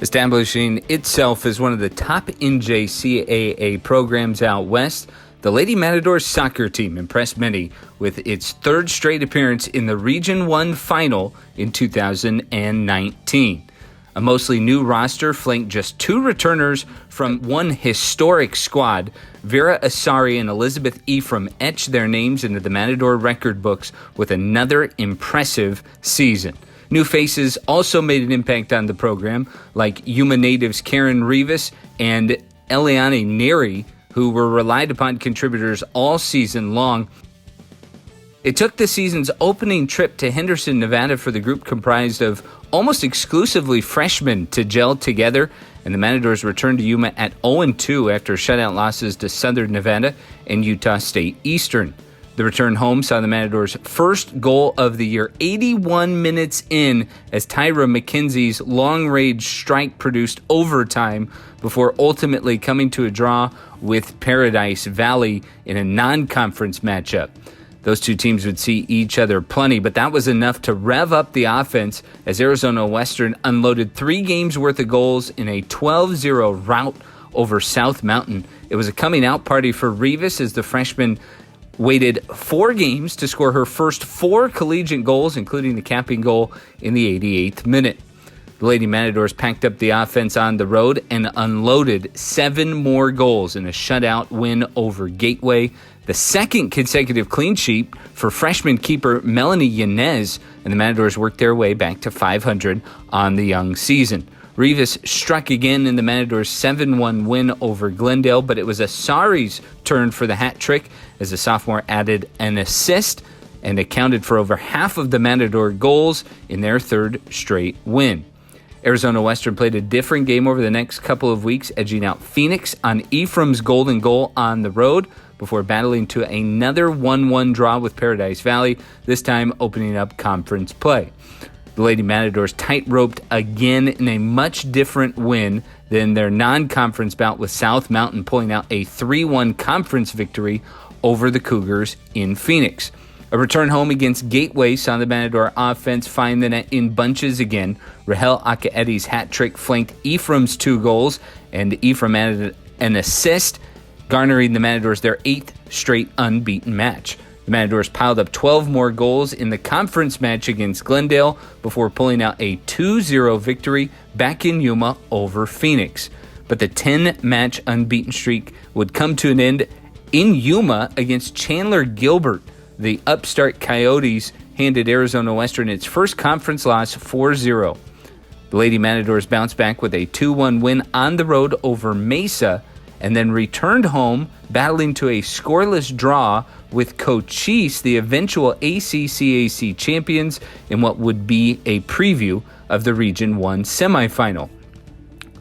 Establishing itself as one of the top NJCAA programs out west, the Lady Matador Soccer team impressed many with its third straight appearance in the Region 1 final in 2019. A mostly new roster flanked just two returners from one historic squad. Vera Asari and Elizabeth Ephraim etched their names into the Matador record books with another impressive season. New faces also made an impact on the program, like Yuma natives Karen Rivas and Eliane Neri, who were relied upon contributors all season long. It took the season's opening trip to Henderson, Nevada for the group comprised of almost exclusively freshmen to gel together, and the Matadors returned to Yuma at 0-2 after shutout losses to Southern Nevada and Utah State Eastern. The return home saw the Matadors' first goal of the year 81 minutes in as Tyra McKenzie's long-range strike produced overtime before ultimately coming to a draw with Paradise Valley in a non-conference matchup. Those two teams would see each other plenty, but that was enough to rev up the offense as Arizona Western unloaded 3 games worth of goals in a 12-0 rout over South Mountain. It was a coming-out party for Rivas as the freshman waited 4 games to score her first 4 collegiate goals, including the capping goal in the 88th minute. The Lady Matadors packed up the offense on the road and unloaded 7 more goals in a shutout win over Gateway, the second consecutive clean sheet for freshman keeper Melanie Yanez, and the Matadors worked their way back to 500 on the young season. Rivas struck again in the Matadors' 7-1 win over Glendale, but it was Asari's turn for the hat trick as the sophomore added an assist and accounted for over half of the Matador goals in their third straight win. Arizona Western played a different game over the next couple of weeks, edging out Phoenix on Ephraim's golden goal on the road before battling to another 1-1 draw with Paradise Valley, this time opening up conference play. The Lady Matadors tight-roped again in a much different win than their non-conference bout with South Mountain, pulling out a 3-1 conference victory over the Cougars in Phoenix. A return home against Gateway saw the Matador offense find the net in bunches again. Rahel Akaedi's hat trick flanked Ephraim's 2 goals, and Ephraim added an assist, garnering the Matadors their 8th straight unbeaten match. The Matadors piled up 12 more goals in the conference match against Glendale before pulling out a 2-0 victory back in Yuma over Phoenix. But the 10-match unbeaten streak would come to an end in Yuma against Chandler Gilbert. The upstart Coyotes handed Arizona Western its first conference loss 4-0. The Lady Matadors bounced back with a 2-1 win on the road over Mesa and then returned home battling to a scoreless draw with Cochise, the eventual ACCAC champions, in what would be a preview of the Region 1 semifinal.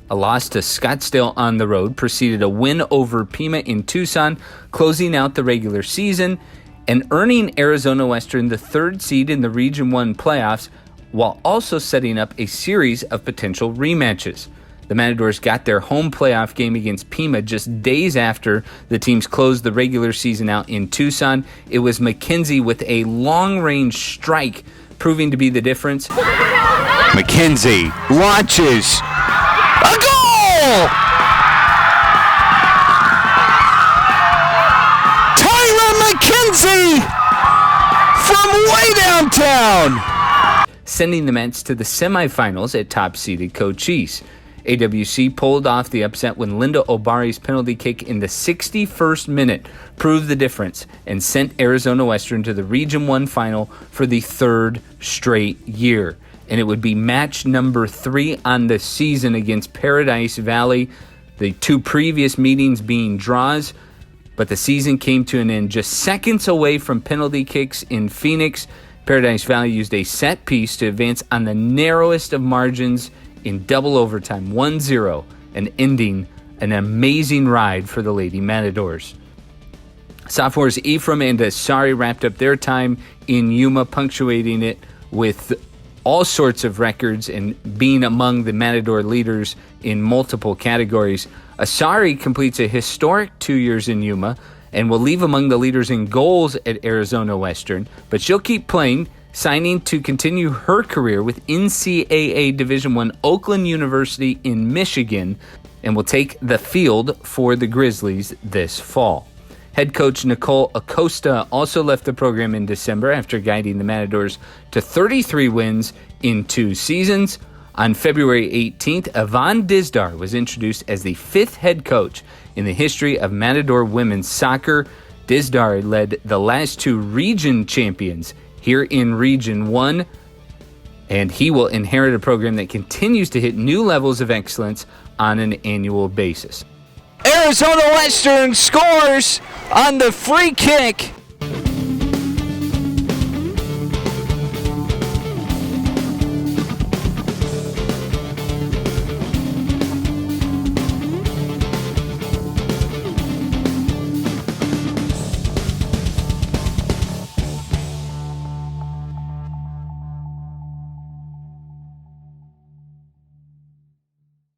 A loss to Scottsdale on the road preceded a win over Pima in Tucson, closing out the regular season and earning Arizona Western the 3rd seed in the Region 1 playoffs, while also setting up a series of potential rematches. The Matadors got their home playoff game against Pima just days after the teams closed the regular season out in Tucson. It was McKenzie with a long-range strike proving to be the difference. McKenzie launches a goal! Tyra McKenzie from way downtown! Sending the Mets to the semifinals at top-seeded Cochise. AWC pulled off the upset when Linda Obari's penalty kick in the 61st minute proved the difference and sent Arizona Western to the Region 1 final for the 3rd straight year. And it would be match number 3 on the season against Paradise Valley, the 2 previous meetings being draws. But the season came to an end just seconds away from penalty kicks in Phoenix. Paradise Valley used a set piece to advance on the narrowest of margins in double overtime, 1-0, and ending an amazing ride for the Lady Matadors. Sophomores Ephraim and Asari wrapped up their time in Yuma, punctuating it with all sorts of records and being among the Matador leaders in multiple categories. Asari completes a historic 2 years in Yuma and will leave among the leaders in goals at Arizona Western, but she'll keep playing signing to continue her career with NCAA Division I Oakland University in Michigan, and will take the field for the Grizzlies this fall. Head coach Nicole Acosta also left the program in December after guiding the Matadors to 33 wins in 2 seasons. On February 18th, Yvonne Dizdar was introduced as the 5th head coach in the history of Matador women's soccer. Dizdar led the last 2 region champions here in Region 1, and he will inherit a program that continues to hit new levels of excellence on an annual basis. Arizona Western scores on the free kick